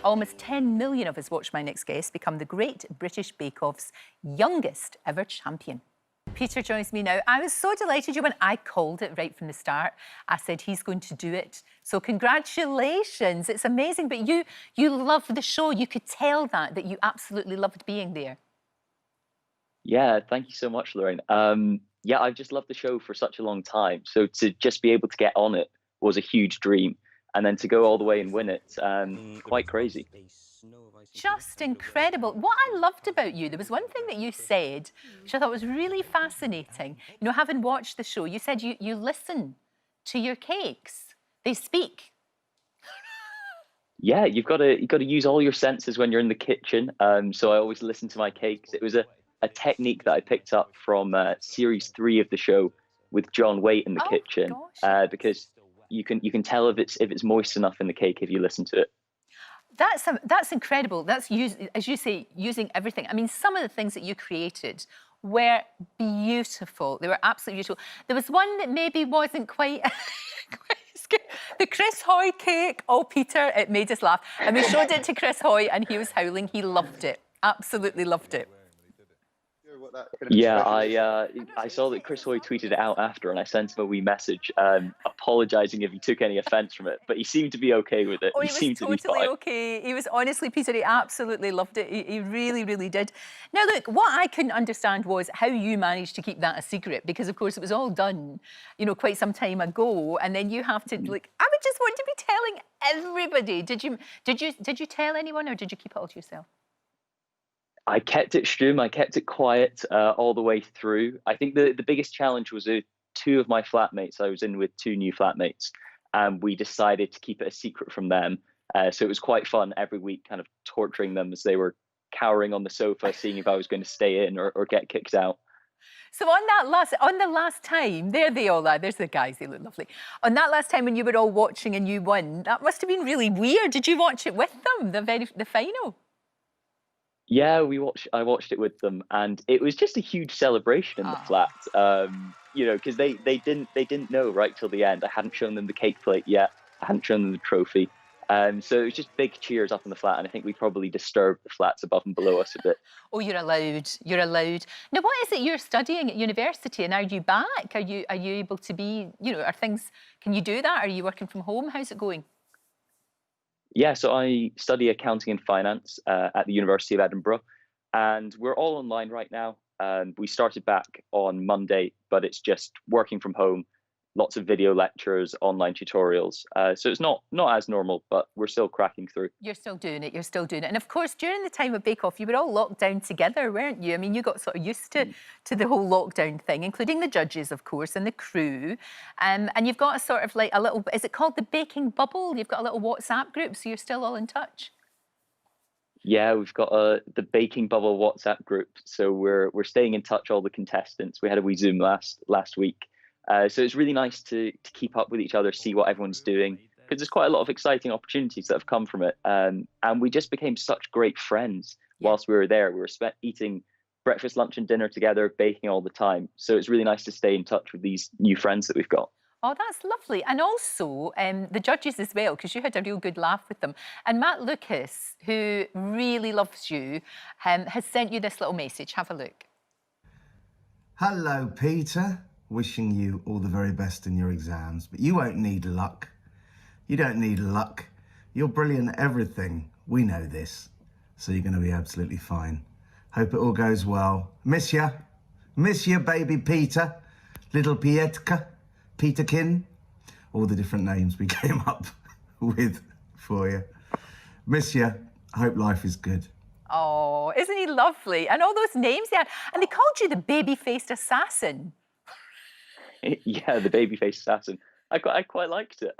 Almost 10 million of us watched My Next Guest become the Great British Bake Off's youngest ever champion. Peter joins me now. I was so delighted when I called it right from the start. I said he's going to do it. So congratulations. It's amazing. But you love the show. You could tell that you absolutely loved being there. Yeah, thank you so much, Lorraine. Yeah, I've just loved the show for such a long time. So to just be able to get on it was a huge dream. And then to go all the way and win it, quite crazy. Just incredible. What I loved about you, there was one thing that you said, which I thought was really fascinating. You know, having watched the show, you said you listen to your cakes. They speak. Yeah, you've got to use all your senses when you're in the kitchen. So I always listen to my cakes. It was a technique that I picked up from series 3 of the show with John Waite in the kitchen, gosh. because you can tell if it's moist enough in the cake if you listen to it. That's incredible. That's, as you say, using everything. I mean, some of the things that you created were beautiful. They were absolutely beautiful. There was one that maybe wasn't quite... The Chris Hoy cake. Oh, Peter, it made us laugh. And we showed it to Chris Hoy and he was howling. He loved it. Absolutely loved it. Yeah, I saw that Chris Hoy tweeted it out after, and I sent him a wee message apologising if he took any offence from it. But he seemed to be okay with it. Oh, he was seemed totally to be fine. okay. He was, honestly, Peter, he absolutely loved it. He really, really did. Now, look, what I couldn't understand was how you managed to keep that a secret, because, of course, it was all done, you know, quite some time ago, and then you have to, like, I would just want to be telling everybody. Did you tell anyone, or did you keep it all to yourself? I kept it strum. I kept it quiet all the way through. I think the biggest challenge was 2 of my flatmates. I was in with 2 new flatmates, and we decided to keep it a secret from them. So it was quite fun every week, kind of torturing them as they were cowering on the sofa, seeing if I was going to stay in or get kicked out. So on the last time, there they all are. There's the guys, they look lovely. On that last time when you were all watching and you won, that must have been really weird. Did you watch it with them, the final? Yeah, I watched it with them, and it was just a huge celebration in the flat. You know, because they didn't know right till the end. I hadn't shown them the cake plate yet. I hadn't shown them the trophy. So it was just big cheers up in the flat, and I think we probably disturbed the flats above and below us a bit. Oh, you're allowed. You're allowed. Now, what is it you're studying at university, and are you back? Are you able to be? You know, can you do that? Are you working from home? How's it going? Yeah, so I study accounting and finance at the University of Edinburgh, and we're all online right now. We started back on Monday, but it's just working from home, lots of video lectures, online tutorials. So it's not as normal, but we're still cracking through. You're still doing it. You're still doing it. And of course, during the time of Bake Off, you were all locked down together, weren't you? I mean, you got sort of used to the whole lockdown thing, including the judges, of course, and the crew. And you've got a sort of like a little, is it called the baking bubble? You've got a little WhatsApp group, so you're still all in touch. Yeah, we've got the Baking Bubble WhatsApp group, so we're staying in touch, all the contestants. We had a wee Zoom last week. So it's really nice to keep up with each other, see what everyone's doing, because there's quite a lot of exciting opportunities that have come from it. And we just became such great friends whilst we were there. We were eating breakfast, lunch and dinner together, baking all the time. So it's really nice to stay in touch with these new friends that we've got. Oh, that's lovely. And also the judges as well, because you had a real good laugh with them. And Matt Lucas, who really loves you, has sent you this little message. Have a look. Hello, Peter. Wishing you all the very best in your exams, but you won't need luck. You don't need luck. You're brilliant at everything. We know this. So you're going to be absolutely fine. Hope it all goes well. Miss ya. Miss ya, baby Peter. Little Pietka. Peterkin. All the different names we came up with for you. Miss ya. Hope life is good. Oh, isn't he lovely? And all those names they had. And they called you the baby-faced assassin. Yeah, the baby-faced assassin. I quite liked it.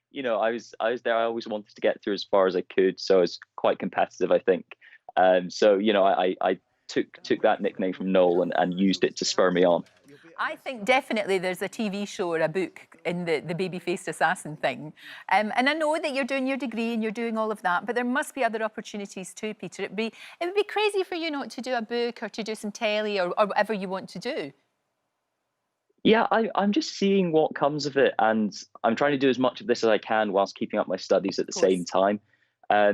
You know, I was there. I always wanted to get through as far as I could, so I was quite competitive, I think. So you know, I took that nickname from Noel and used it to spur me on. I think definitely there's a TV show or a book in the baby-faced assassin thing. And I know that you're doing your degree and you're doing all of that, but there must be other opportunities too, Peter. It would be crazy for you not to do a book or to do some telly or whatever you want to do. Yeah, I'm just seeing what comes of it, and I'm trying to do as much of this as I can whilst keeping up my studies at the same time.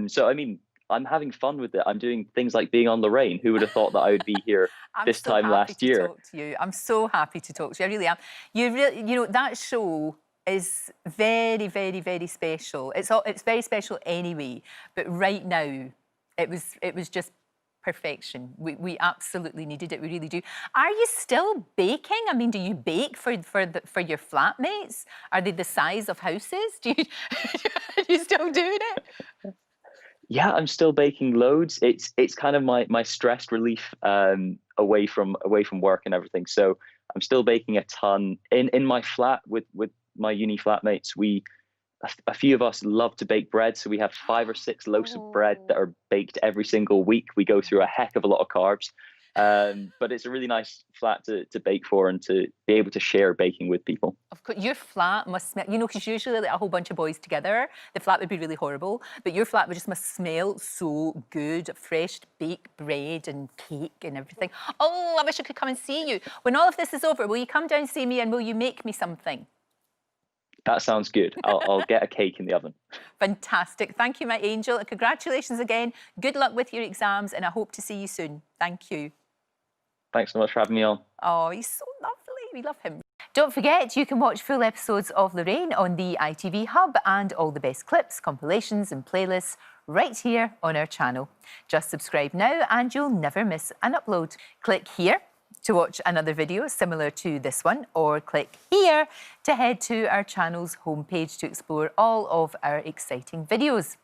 So I mean, I'm having fun with it. I'm doing things like being on Lorraine. Who would have thought that I would be here this so time happy last to year? talk to you. I'm so happy to talk to you. I really am. You really, you know, that show is very, very, very special. It's very special anyway. But right now, it was just perfection. We absolutely needed it. We really do. Are you still baking? I mean, do you bake for your flatmates? Are they the size of houses? Do you are you still doing it? Yeah, I'm still baking loads. It's kind of my stress relief away from work and everything. So I'm still baking a ton in my flat with my uni flatmates. A few of us love to bake bread, so we have 5 or 6 loaves of bread that are baked every single week. We go through a heck of a lot of carbs, but it's a really nice flat to bake for and to be able to share baking with people. Of course, your flat must smell, you know, because usually like a whole bunch of boys together, the flat would be really horrible, but your flat would just must smell so good, fresh baked bread and cake and everything. Oh, I wish I could come and see you. When all of this is over, will you come down and see me and will you make me something? That sounds good. I'll get a cake in the oven. Fantastic. Thank you, my angel. And congratulations again. Good luck with your exams and I hope to see you soon. Thank you. Thanks so much for having me on. Oh, he's so lovely. We love him. Don't forget, you can watch full episodes of Lorraine on the ITV Hub and all the best clips, compilations and playlists right here on our channel. Just subscribe now and you'll never miss an upload. Click here to watch another video similar to this one, or click here to head to our channel's homepage to explore all of our exciting videos.